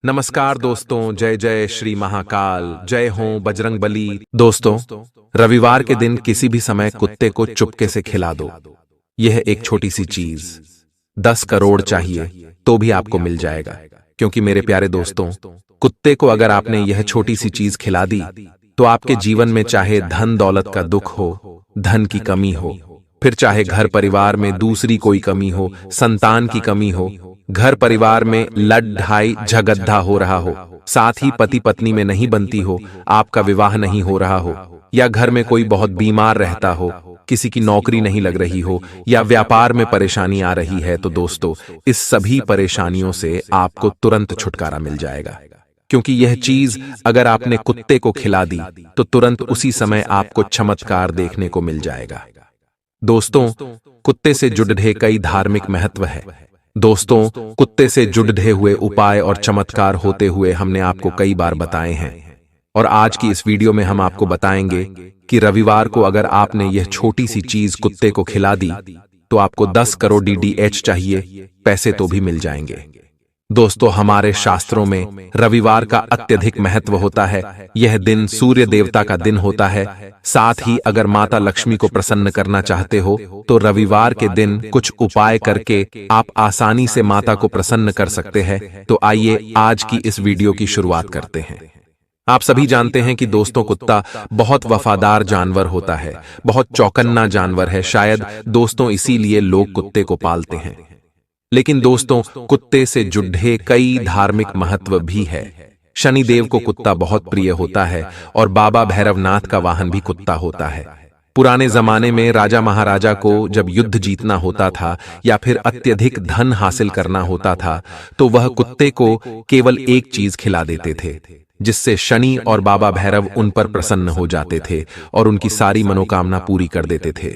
नमस्कार दोस्तों, जय जय श्री महाकाल, जय हो बजरंग बली। दोस्तों, रविवार के दिन किसी भी समय कुत्ते को चुपके से खिला दो। यह एक छोटी सी चीज 10 करोड़ चाहिए तो भी आपको मिल जाएगा। क्योंकि मेरे प्यारे दोस्तों, कुत्ते को अगर आपने यह छोटी सी चीज खिला दी तो आपके जीवन में चाहे धन दौलत का दुख हो, धन की कमी हो, फिर चाहे घर परिवार में दूसरी कोई कमी हो, संतान की कमी हो, घर परिवार में लड़-ढाई झगड़ा हो रहा हो, साथ ही पति पत्नी में नहीं बनती हो, आपका विवाह नहीं हो रहा हो, या घर में कोई बहुत बीमार रहता हो, किसी की नौकरी नहीं लग रही हो, या व्यापार में परेशानी आ रही है, तो दोस्तों इस सभी परेशानियों से आपको तुरंत छुटकारा मिल जाएगा। क्योंकि यह चीज अगर आपने कुत्ते को खिला दी तो तुरंत उसी समय आपको चमत्कार देखने को मिल जाएगा। दोस्तों, कुत्ते से जुड़े कई धार्मिक महत्व है। दोस्तों, कुत्ते से जुड़े हुए उपाय और चमत्कार होते हुए हमने आपको कई बार बताए हैं, और आज की इस वीडियो में हम आपको बताएंगे कि रविवार को अगर आपने यह छोटी सी चीज कुत्ते को खिला दी तो आपको 10 करोड़ DDH चाहिए, पैसे तो भी मिल जाएंगे। दोस्तों, हमारे शास्त्रों में रविवार का अत्यधिक महत्व होता है। यह दिन सूर्य देवता का दिन होता है। साथ ही अगर माता लक्ष्मी को प्रसन्न करना चाहते हो तो रविवार के दिन कुछ उपाय करके आप आसानी से माता को प्रसन्न कर सकते हैं। तो आइए आज की इस वीडियो की शुरुआत करते हैं। आप सभी जानते हैं कि दोस्तों, कुत्ता बहुत वफादार जानवर होता है, बहुत चौकन्ना जानवर है। शायद दोस्तों इसीलिए लोग कुत्ते को पालते हैं। लेकिन दोस्तों, कुत्ते से जुड़े कई धार्मिक महत्व भी है। शनिदेव को कुत्ता बहुत प्रिय होता है और बाबा भैरवनाथ का वाहन भी कुत्ता होता है। पुराने जमाने में राजा महाराजा को जब युद्ध जीतना होता था या फिर अत्यधिक धन हासिल करना होता था तो वह कुत्ते को केवल एक चीज खिला देते थे, जिससे शनि और बाबा भैरव उन पर प्रसन्न हो जाते थे और उनकी सारी मनोकामना पूरी कर देते थे।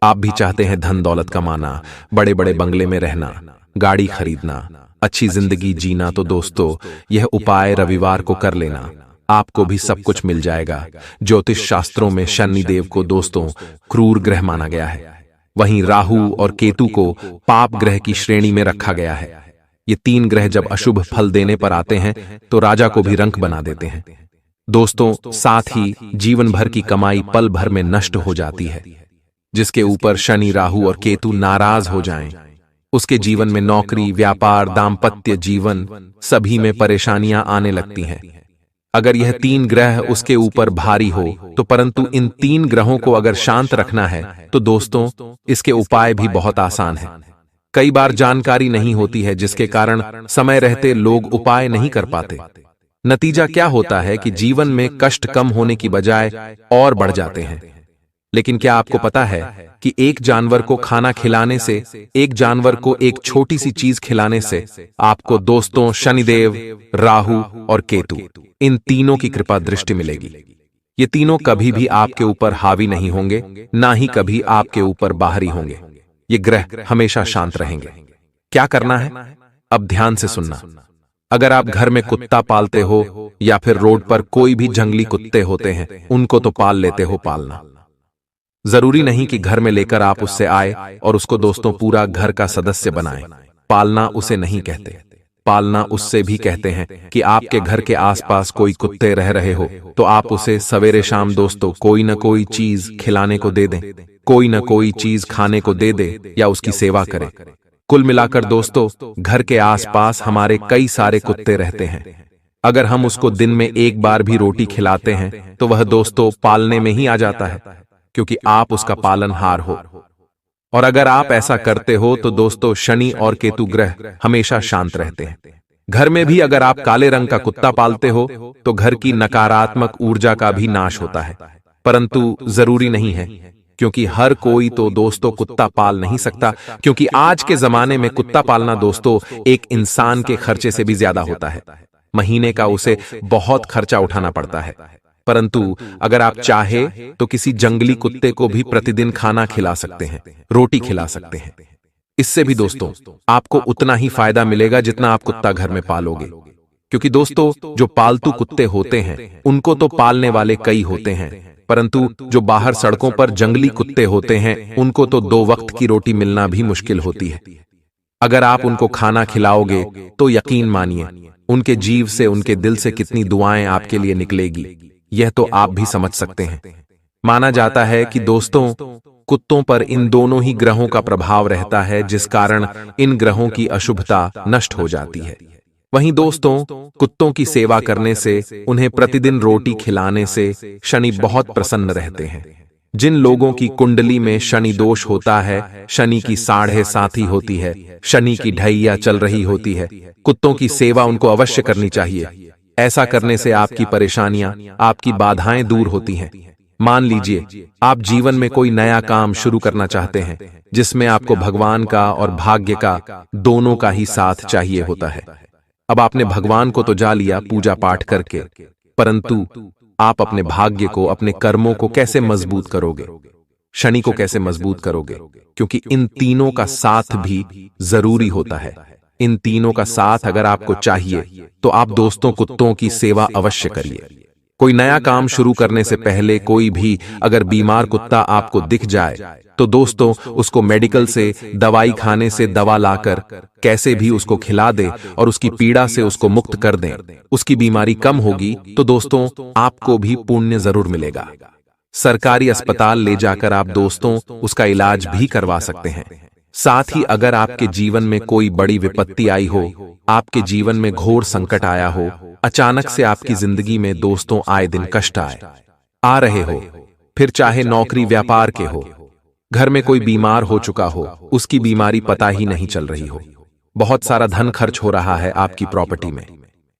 आप भी चाहते हैं धन दौलत कमाना, बड़े बड़े बंगले में रहना, गाड़ी खरीदना, अच्छी जिंदगी जीना, तो दोस्तों यह उपाय रविवार को कर लेना, आपको भी सब कुछ मिल जाएगा। ज्योतिष शास्त्रों में शनिदेव को दोस्तों क्रूर ग्रह माना गया है। वहीं राहु और केतु को पाप ग्रह की श्रेणी में रखा गया है। ये 3 ग्रह जब अशुभ फल देने पर आते हैं तो राजा को भी रंक बना देते हैं। दोस्तों, साथ ही जीवन भर की कमाई पल भर में नष्ट हो जाती है। जिसके ऊपर शनि, राहु और केतु नाराज हो जाएं, उसके जीवन में नौकरी, व्यापार, दाम्पत्य जीवन सभी में परेशानियां आने लगती हैं। अगर यह 3 ग्रह उसके ऊपर भारी हो तो परंतु इन 3 ग्रहों को अगर शांत रखना है तो दोस्तों इसके उपाय भी बहुत आसान है। कई बार जानकारी नहीं होती है, जिसके कारण समय रहते लोग उपाय नहीं कर पाते। नतीजा क्या होता है कि जीवन में कष्ट कम होने की बजाय और बढ़ जाते हैं। लेकिन क्या आपको पता है कि एक जानवर को खाना खिलाने से, एक जानवर को एक छोटी सी चीज खिलाने से आपको दोस्तों शनिदेव, राहु और केतु, इन तीनों की कृपा दृष्टि मिलेगी। ये तीनों कभी भी आपके ऊपर हावी नहीं होंगे, ना ही कभी आपके ऊपर बाहरी होंगे। ये ग्रह हमेशा शांत रहेंगे। क्या करना है, अब ध्यान से सुनना। अगर आप घर में कुत्ता पालते हो या फिर रोड पर कोई भी जंगली कुत्ते होते हैं, उनको तो पाल लेते हो, पालना जरूरी नहीं कि घर में लेकर आप उससे आए और उसको दोस्तों पूरा घर का सदस्य बनाएं। पालना उसे नहीं कहते, पालना उससे भी कहते हैं कि आपके घर के आसपास कोई कुत्ते रह रहे हो तो आप उसे सवेरे शाम दोस्तों कोई न कोई चीज खिलाने को दे दें, कोई न कोई चीज खाने को दे दे या उसकी सेवा करें। कुल मिलाकर दोस्तों घर के आसपास हमारे कई सारे कुत्ते रहते हैं। अगर हम उसको दिन में एक बार भी रोटी खिलाते हैं तो वह दोस्तों पालने में ही आ जाता है, क्योंकि आप उसका पालनहार हो। और अगर आप ऐसा करते हो तो दोस्तों शनि और केतु ग्रह हमेशा शांत रहते हैं। घर में भी अगर आप काले रंग का कुत्ता पालते हो तो घर की नकारात्मक ऊर्जा का भी नाश होता है। परंतु जरूरी नहीं है, क्योंकि हर कोई तो दोस्तों कुत्ता पाल नहीं सकता, क्योंकि आज के जमाने में कुत्ता पालना दोस्तों एक इंसान के खर्चे से भी ज्यादा होता है। महीने का उसे बहुत खर्चा उठाना पड़ता है। परंतु अगर आप चाहे तो किसी जंगली कुत्ते को भी प्रतिदिन खाना खिला सकते हैं, रोटी खिला सकते हैं। इससे भी दोस्तों आपको उतना ही फायदा मिलेगा जितना आप कुत्ता घर में पालोगे। क्योंकि दोस्तों जो पालतू कुत्ते होते हैं उनको तो पालने वाले कई होते हैं, परंतु जो बाहर सड़कों पर जंगली कुत्ते होते हैं उनको तो 2 वक्त की रोटी मिलना भी मुश्किल होती है। अगर आप उनको खाना खिलाओगे तो यकीन मानिए उनके जीव से, उनके दिल से कितनी दुआएं आपके लिए निकलेगी, यह तो आप भी समझ सकते हैं। माना जाता है कि दोस्तों, कुत्तों पर इन दोनों ही ग्रहों का प्रभाव रहता है, जिस कारण इन ग्रहों की अशुभता नष्ट हो जाती है। वहीं दोस्तों, कुत्तों की सेवा करने से, उन्हें प्रतिदिन रोटी खिलाने से शनि बहुत प्रसन्न रहते हैं। जिन लोगों की कुंडली में शनि दोष होता है, शनि की साढ़े साथी होती है, शनि की ढैया चल रही होती है, कुत्तों की सेवा उनको अवश्य करनी चाहिए। ऐसा करने से आपकी परेशानियां, आपकी बाधाएं दूर होती हैं। मान लीजिए आप जीवन में कोई नया काम शुरू करना चाहते हैं, जिसमें आपको भगवान का और भाग्य का दोनों का ही साथ चाहिए होता है। अब आपने भगवान को तो जा लिया पूजा पाठ करके, परंतु आप अपने भाग्य को, अपने कर्मों को कैसे मजबूत करोगे, शनि को कैसे मजबूत करोगे? क्योंकि इन तीनों का साथ भी जरूरी होता है। इन तीनों का साथ अगर आपको चाहिए तो आप दोस्तों कुत्तों की सेवा अवश्य करिए। कोई नया काम शुरू करने से पहले कोई भी अगर बीमार कुत्ता आपको दिख जाए तो दोस्तों उसको मेडिकल से, दवाई खाने से दवा लाकर कैसे भी उसको खिला दें और उसकी पीड़ा से उसको मुक्त कर दें। उसकी बीमारी कम होगी तो दोस्तों आपको भी पुण्य जरूर मिलेगा। सरकारी अस्पताल ले जाकर आप दोस्तों उसका इलाज भी करवा सकते हैं। साथ ही अगर आपके जीवन में कोई बड़ी विपत्ति आई हो, आपके जीवन में घोर संकट आया हो, अचानक से आपकी जिंदगी में दोस्तों आए दिन कष्ट आ रहे हो, फिर चाहे नौकरी व्यापार के हो, घर में कोई बीमार हो चुका हो, उसकी बीमारी पता ही नहीं चल रही हो, बहुत सारा धन खर्च हो रहा है आपकी प्रॉपर्टी में,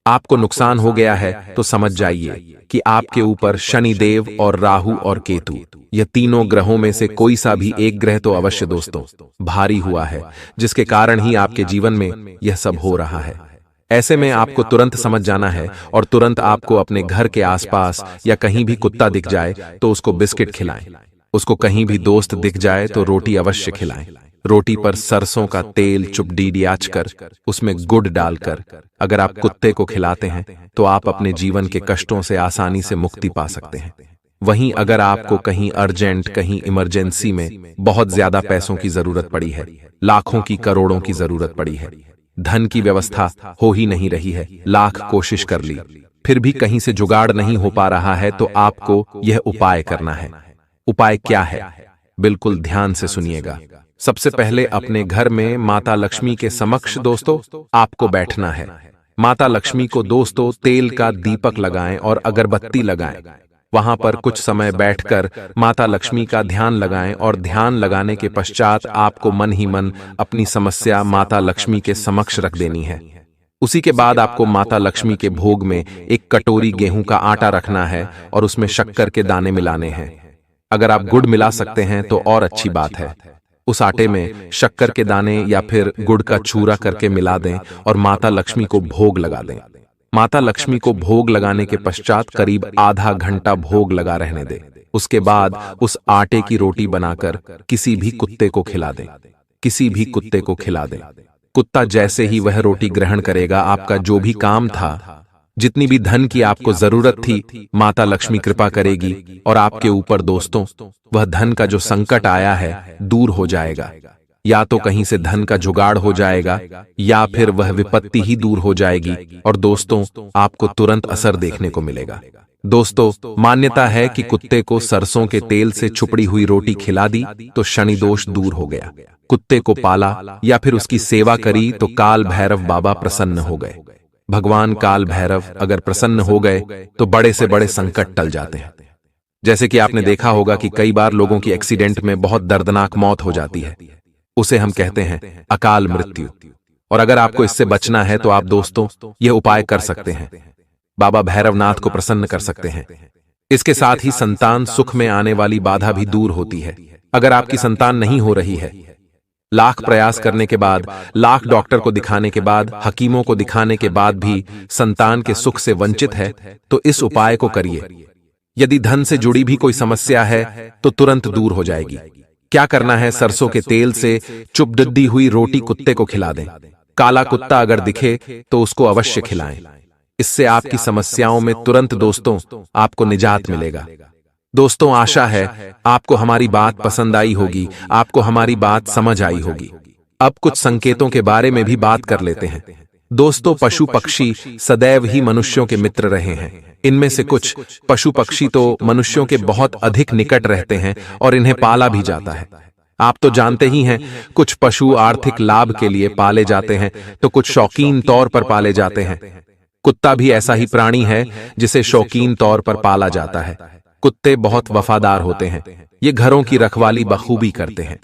आपको नुकसान हो गया है, तो समझ जाइए कि आपके ऊपर शनि देव और राहु और केतु, यह तीनों ग्रहों में से कोई सा भी एक ग्रह तो अवश्य दोस्तों भारी हुआ है, जिसके कारण ही आपके जीवन में यह सब हो रहा है। ऐसे में आपको तुरंत समझ जाना है और तुरंत आपको अपने घर के आसपास या कहीं भी कुत्ता दिख जाए तो उसको बिस्किट खिलाएं। उसको कहीं भी दोस्त दिख जाए तो रोटी अवश्य खिलाएं। रोटी पर सरसों का तेल चुपडीडियाच कर उसमें गुड़ डालकर अगर आप कुत्ते को खिलाते हैं तो आप अपने जीवन के कष्टों से आसानी से मुक्ति पा सकते हैं। वहीं अगर आपको कहीं अर्जेंट, कहीं इमरजेंसी में बहुत ज्यादा पैसों की जरूरत पड़ी है, लाखों की, करोड़ों की जरूरत पड़ी है, धन की व्यवस्था हो ही नहीं रही है, लाख कोशिश कर ली, फिर भी कहीं से जुगाड़ नहीं हो पा रहा है, तो आपको यह उपाय करना है। उपाय क्या है? बिल्कुल ध्यान से सुनिएगा। सबसे पहले अपने घर में माता लक्ष्मी के समक्ष दोस्तों आपको बैठना है। माता लक्ष्मी को दोस्तों तेल का दीपक लगाएं और अगरबत्ती लगाएं। वहां पर कुछ समय बैठकर माता लक्ष्मी का ध्यान लगाएं और ध्यान लगाने के पश्चात आपको मन ही मन अपनी समस्या माता लक्ष्मी के समक्ष रख देनी है। उसी के बाद आपको माता लक्ष्मी के भोग में एक कटोरी गेहूं का आटा रखना है और उसमें शक्कर के दाने मिलाने हैं। अगर आप गुड़ मिला सकते हैं तो और अच्छी बात है। उस आटे में शक्कर के दाने या फिर गुड़ का चूरा करके मिला दें और माता लक्ष्मी को भोग लगा दें। माता लक्ष्मी को भोग लगाने के पश्चात करीब आधा घंटा भोग लगा रहने दें। उसके बाद उस आटे की रोटी बनाकर किसी भी कुत्ते को खिला दें। किसी भी कुत्ते को खिला दें। कुत्ता जैसे ही वह रोटी ग्रहण करेगा, आपका जो भी काम था, जितनी भी धन की आपको जरूरत थी, माता लक्ष्मी कृपा करेगी और आपके ऊपर दोस्तों वह धन का जो संकट आया है दूर हो जाएगा। या तो कहीं से धन का जुगाड़ हो जाएगा या फिर वह विपत्ति ही दूर हो जाएगी और दोस्तों आपको तुरंत असर देखने को मिलेगा। दोस्तों मान्यता है कि कुत्ते को सरसों के तेल से छुपड़ी हुई रोटी खिला दी तो शनि दोष दूर हो गया। कुत्ते को पाला या फिर उसकी सेवा करी तो काल भैरव बाबा प्रसन्न हो गए। भगवान काल भैरव अगर प्रसन्न हो गए तो बड़े से बड़े संकट टल जाते हैं। जैसे कि आपने देखा होगा कि कई बार लोगों की एक्सीडेंट में बहुत दर्दनाक मौत हो जाती है, उसे हम कहते हैं अकाल मृत्यु। और अगर आपको इससे बचना है तो आप दोस्तों यह उपाय कर सकते हैं, बाबा भैरवनाथ को प्रसन्न कर सकते हैं। इसके साथ ही संतान सुख में आने वाली बाधा भी दूर होती है। अगर आपकी संतान नहीं हो रही है, लाख प्रयास करने के बाद, लाख डॉक्टर को दिखाने के बाद, हकीमों को दिखाने के बाद भी संतान के सुख से वंचित है, तो इस उपाय को करिए। यदि धन से जुड़ी भी कोई समस्या है तो तुरंत दूर हो जाएगी। क्या करना है? सरसों के तेल से चुपडुद्दी हुई रोटी कुत्ते को खिला दें। काला कुत्ता अगर दिखे तो उसको अवश्य खिलाएं। इससे आपकी समस्याओं में तुरंत दोस्तों आपको निजात मिलेगा। दोस्तों आशा है आपको हमारी बात पसंद आई होगी, आपको हमारी बात समझ आई होगी। अब कुछ संकेतों के बारे में भी बात कर लेते हैं। दोस्तों, पशु पक्षी सदैव ही मनुष्यों के मित्र रहे हैं। इनमें से कुछ पशु पक्षी तो मनुष्यों के बहुत अधिक निकट रहते हैं और इन्हें पाला भी जाता है। आप तो जानते ही हैं, कुछ पशु आर्थिक लाभ के लिए पाले जाते हैं तो कुछ शौकीन तौर पर पाले जाते हैं। कुत्ता भी ऐसा ही प्राणी है जिसे शौकीन तौर पर पाला जाता है। कुत्ते बहुत वफादार होते हैं। ये घरों की रखवाली बखूबी करते हैं।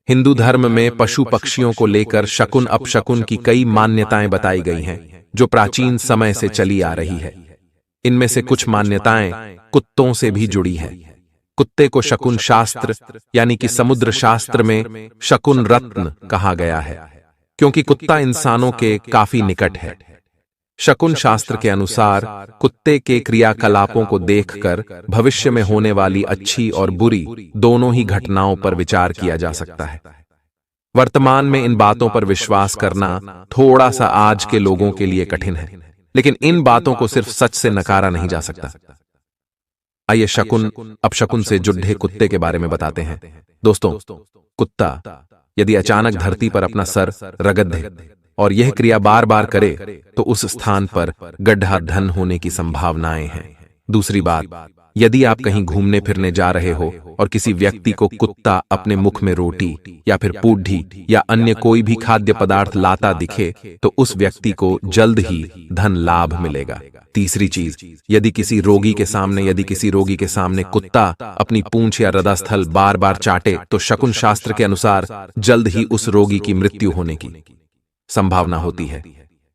हिंदू धर्म में पशु पक्षियों को लेकर शकुन अपशकुन की कई मान्यताएं बताई गई हैं, जो प्राचीन समय से चली आ रही है। इनमें से कुछ मान्यताएं कुत्तों से भी जुड़ी हैं। कुत्ते को शकुन शास्त्र यानी कि समुद्र शास्त्र में शकुन रत्न कहा गया है, क्योंकि कुत्ता इंसानों के काफी निकट है। शकुन शास्त्र के अनुसार कुत्ते के क्रियाकलापों को देखकर भविष्य में होने वाली अच्छी और बुरी दोनों ही घटनाओं पर विचार किया जा सकता है। वर्तमान में इन बातों पर विश्वास करना थोड़ा सा आज के लोगों के लिए कठिन है, लेकिन इन बातों को सिर्फ सच से नकारा नहीं जा सकता। आइए शकुन अपशकुन से जुड़े कुत्ते के बारे में बताते हैं। दोस्तों, कुत्ता यदि अचानक धरती पर अपना सर रगड़ दे और यह क्रिया बार बार करे तो उस स्थान पर गड्ढा धन होने की संभावनाएं हैं। दूसरी बात, यदि आप कहीं घूमने फिरने जा रहे हो और किसी व्यक्ति को कुत्ता अपने मुख में रोटी या फिर पूढ़ी या अन्य कोई भी खाद्य पदार्थ लाता दिखे तो उस व्यक्ति को जल्द ही धन लाभ मिलेगा। तीसरी चीज, यदि किसी रोगी के सामने कुत्ता अपनी पूंछ या हृदयस्थल बार बार चाटे तो शकुन शास्त्र के अनुसार जल्द ही उस रोगी की मृत्यु होने की संभावना होती है।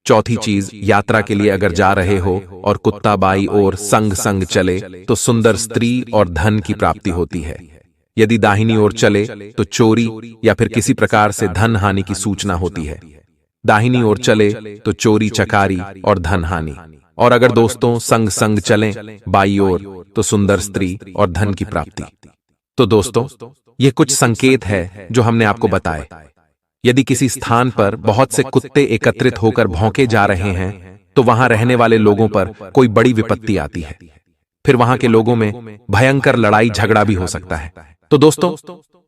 चौथी चीज, यात्रा के लिए अगर जा रहे हो और कुत्ता बाई ओर संग संग चले तो सुंदर स्त्री और धन की प्राप्ति होती है। यदि दाहिनी ओर चले तो चोरी या फिर किसी प्रकार से धन हानि की सूचना होती है। दाहिनी ओर चले तो चोरी चकारी और धन हानि। और अगर दोस्तों संग संग चलें बाई ओर तो सुंदर स्त्री और धन की प्राप्ति। तो दोस्तों, ये कुछ संकेत है जो हमने आपको बताए। यदि किसी स्थान पर बहुत से कुत्ते एकत्रित होकर भौंके जा रहे हैं तो वहां रहने वाले लोगों पर कोई बड़ी विपत्ति आती है। फिर वहां के लोगों में भयंकर लड़ाई झगड़ा भी हो सकता है। तो दोस्तों,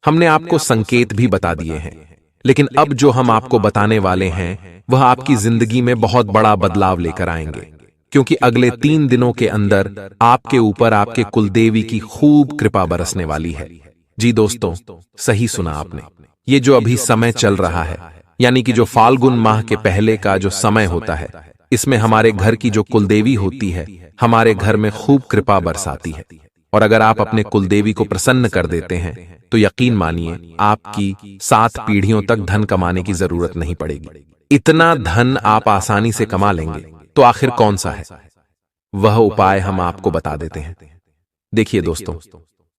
हमने आपको संकेत भी बता दिए हैं, लेकिन अब जो हम आपको बताने वाले हैं वह आपकी जिंदगी में बहुत बड़ा बदलाव लेकर आएंगे, क्योंकि अगले 3 दिनों के अंदर आपके ऊपर आपके कुलदेवी की खूब कृपा बरसने वाली है। जी दोस्तों, सही सुना आपने। ये जो अभी समय चल रहा है, यानी कि जो फाल्गुन माह के पहले का जो समय होता है, इसमें हमारे घर की जो कुलदेवी होती है हमारे घर में खूब कृपा बरसाती है। और अगर आप अपने कुलदेवी को प्रसन्न कर देते हैं तो यकीन मानिए आपकी 7 पीढ़ियों तक धन कमाने की जरूरत नहीं पड़ेगी। इतना धन आप आसानी से कमा लेंगे। तो आखिर कौन सा है वह उपाय, हम आपको बता देते हैं। देखिए दोस्तों,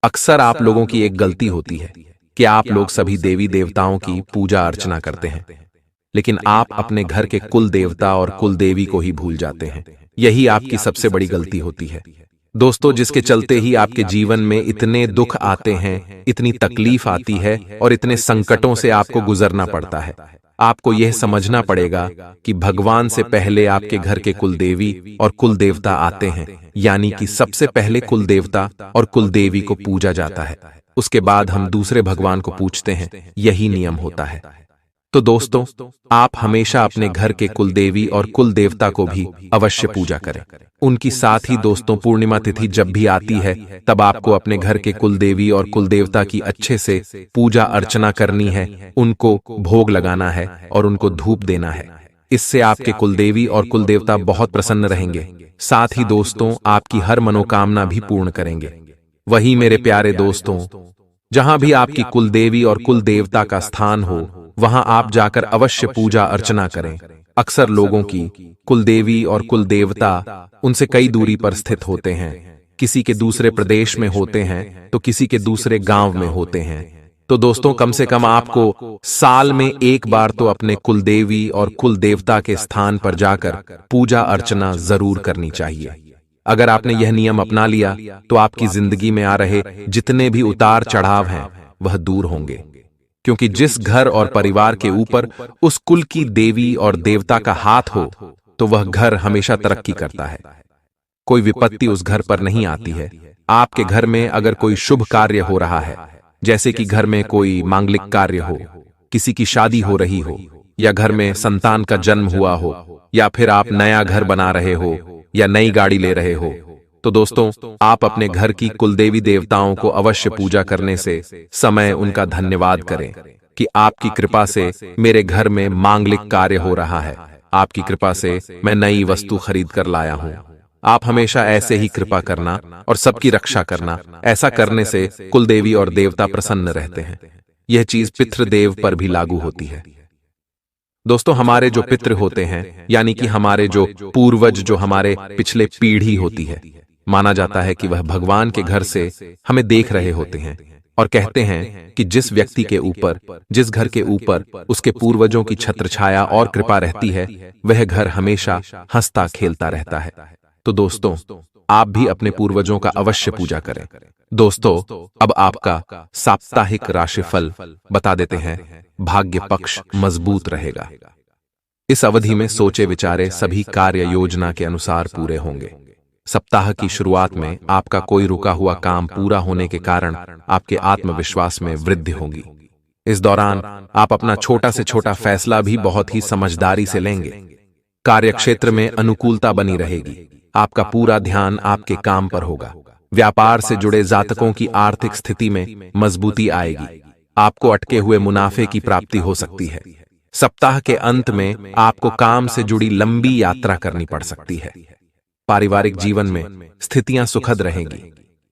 अक्सर आप लोगों की एक गलती होती है कि आप लोग सभी देवी देवताओं की पूजा अर्चना करते हैं, लेकिन आप अपने घर के कुल देवता और कुल देवी को ही भूल जाते हैं। यही आपकी सबसे बड़ी गलती होती है दोस्तों, जिसके चलते ही आपके जीवन में इतने दुख आते हैं, इतनी तकलीफ आती है और इतने संकटों से आपको गुजरना पड़ता है। आपको यह समझना पड़ेगा कि भगवान से पहले आपके घर के कुल देवी और कुल देवता आते हैं, यानी कि सबसे पहले कुल देवता और कुल देवी को पूजा जाता है, उसके बाद हम दूसरे भगवान को पूछते हैं। यही नियम होता है। तो दोस्तों, आप हमेशा अपने घर के कुल देवी और कुल देवता को भी अवश्य पूजा करें। उनकी साथ ही दोस्तों, पूर्णिमा तिथि जब भी आती है तब आपको अपने घर के कुल देवी और कुल देवता की अच्छे से पूजा अर्चना करनी है, उनको भोग लगाना है और उनको धूप देना है। इससे आपके कुल देवी और कुल देवता बहुत प्रसन्न रहेंगे। साथ ही दोस्तों, आपकी हर मनोकामना भी पूर्ण करेंगे। वही मेरे प्यारे दोस्तों, जहां भी आपकी कुल देवी और कुल देवता का स्थान हो वहां आप जाकर अवश्य पूजा अर्चना करें। अक्सर लोगों की कुल देवी और कुल देवता उनसे कई दूरी पर स्थित होते हैं, किसी के दूसरे प्रदेश में होते हैं तो किसी के दूसरे गांव में होते हैं। तो दोस्तों, कम से कम आपको साल में एक बार तो अपने कुल देवी और कुल देवता के स्थान पर जाकर पूजा अर्चना जरूर करनी चाहिए। अगर आपने यह नियम अपना लिया तो आपकी जिंदगी में आ रहे जितने भी उतार चढ़ाव हैं वह दूर होंगे, क्योंकि जिस घर और परिवार के ऊपर उस कुल की देवी और देवता का हाथ हो तो वह घर हमेशा तरक्की करता है। कोई विपत्ति उस घर पर नहीं आती है। आपके घर में अगर कोई शुभ कार्य हो रहा है, जैसे कि घर में कोई मांगलिक कार्य हो, किसी की शादी हो रही हो, या घर में संतान का जन्म हुआ हो, या फिर आप नया घर बना रहे हो या नई गाड़ी ले रहे हो, तो दोस्तों आप अपने घर की कुलदेवी देवताओं को अवश्य पूजा करने से समय उनका धन्यवाद करें कि आपकी कृपा से मेरे घर में मांगलिक कार्य हो रहा है, आपकी कृपा से मैं नई वस्तु खरीद कर लाया हूं। आप हमेशा ऐसे ही कृपा करना और सबकी रक्षा करना। ऐसा करने से कुलदेवी और देवता प्रसन्न रहते हैं। यह चीज पितृदेव पर भी लागू होती है। दोस्तों हमारे जो पितृ होते हैं, यानी कि हमारे जो पूर्वज, जो हमारे पिछले पीढ़ी होती है, माना जाता है कि वह भगवान के घर से हमें देख रहे होते हैं और कहते हैं कि जिस व्यक्ति के ऊपर, जिस घर के ऊपर उसके पूर्वजों की छत्रछाया और कृपा रहती है, वह घर हमेशा हंसता खेलता रहता है। तो दोस्तों आप भी अपने पूर्वजों का अवश्य पूजा करें। दोस्तों अब आपका साप्ताहिक राशिफल बता देते हैं। भाग्य पक्ष मजबूत रहेगा। इस अवधि में सोचे विचारे सभी कार्य योजना के अनुसार पूरे होंगे। सप्ताह की शुरुआत में आपका कोई रुका हुआ काम पूरा होने के कारण आपके आत्मविश्वास में वृद्धि होगी। इस दौरान आप अपना छोटा से छोटा फैसला भी बहुत ही समझदारी से लेंगे। कार्यक्षेत्र में अनुकूलता बनी रहेगी। आपका पूरा ध्यान आपके काम पर होगा। व्यापार से जुड़े जातकों की आर्थिक स्थिति में मजबूती आएगी। आपको अटके हुए मुनाफे की प्राप्ति हो सकती है। सप्ताह के अंत में आपको काम से जुड़ी लंबी यात्रा करनी पड़ सकती है। पारिवारिक जीवन में स्थितियां सुखद रहेंगी।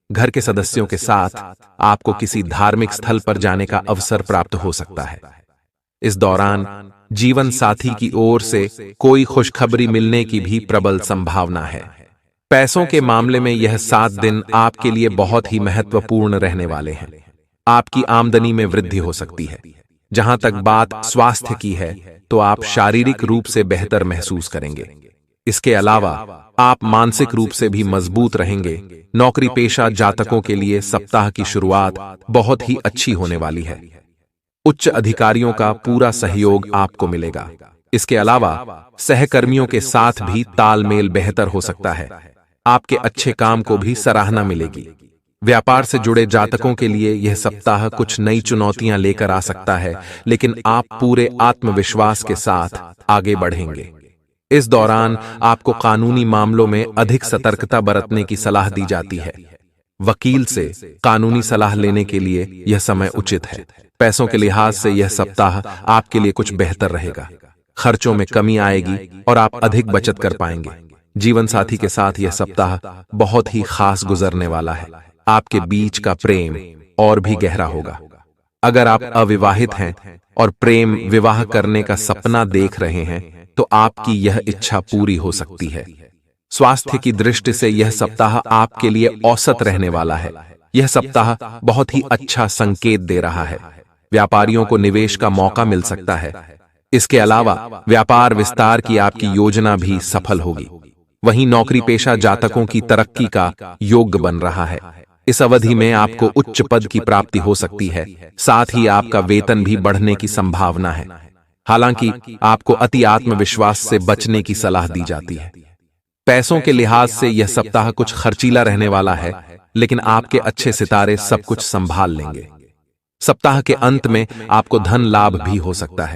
घर के सदस्यों के साथ आपको किसी धार्मिक स्थल पर जाने का अवसर प्राप्त हो सकता है। इस दौरान जीवन साथी की ओर से कोई खुशखबरी मिलने की भी प्रबल संभावना है। पैसों के मामले में यह 7 दिन आपके लिए बहुत ही महत्वपूर्ण रहने वाले हैं। आपकी आमदनी में वृद्धि हो सकती है। जहां तक बात स्वास्थ्य की है, तो आप शारीरिक रूप से बेहतर महसूस करेंगे। इसके अलावा आप मानसिक रूप से भी मजबूत रहेंगे। नौकरी पेशा जातकों के लिए सप्ताह की शुरुआत बहुत ही अच्छी होने वाली है। उच्च अधिकारियों का पूरा सहयोग आपको मिलेगा। इसके अलावा सहकर्मियों के साथ भी तालमेल बेहतर हो सकता है। आपके अच्छे काम को भी सराहना मिलेगी। व्यापार से जुड़े जातकों के लिए यह सप्ताह कुछ नई चुनौतियां लेकर आ सकता है, लेकिन आप पूरे आत्मविश्वास के साथ आगे बढ़ेंगे। इस दौरान आपको कानूनी मामलों में अधिक सतर्कता बरतने की सलाह दी जाती है। वकील से कानूनी सलाह लेने के लिए यह समय उचित है। पैसों के लिहाज से यह सप्ताह आपके लिए कुछ बेहतर रहेगा। खर्चों में कमी आएगी और आप अधिक बचत कर पाएंगे। जीवन साथी के साथ यह सप्ताह बहुत ही खास गुजरने वाला है। आपके बीच का प्रेम और भी गहरा होगा। अगर आप अविवाहित हैं और प्रेम विवाह करने का सपना देख रहे हैं, तो आपकी यह इच्छा पूरी हो सकती है। स्वास्थ्य की दृष्टि से यह सप्ताह आपके लिए औसत रहने वाला है। यह सप्ताह बहुत ही अच्छा संकेत दे रहा है। व्यापारियों को निवेश का मौका मिल सकता है। इसके अलावा व्यापार विस्तार की आपकी योजना भी सफल होगी। वहीं नौकरी पेशा जातकों की तरक्की का योग बन रहा है। इस अवधि में आपको उच्च पद की प्राप्ति हो सकती है। साथ ही आपका वेतन भी बढ़ने की संभावना है। हालांकि आपको अति आत्मविश्वास से बचने की सलाह दी जाती है। पैसों के लिहाज से यह सप्ताह कुछ खर्चीला रहने वाला है, लेकिन आपके अच्छे सितारे सब कुछ संभाल लेंगे। सप्ताह के अंत में आपको धन लाभ भी हो सकता है।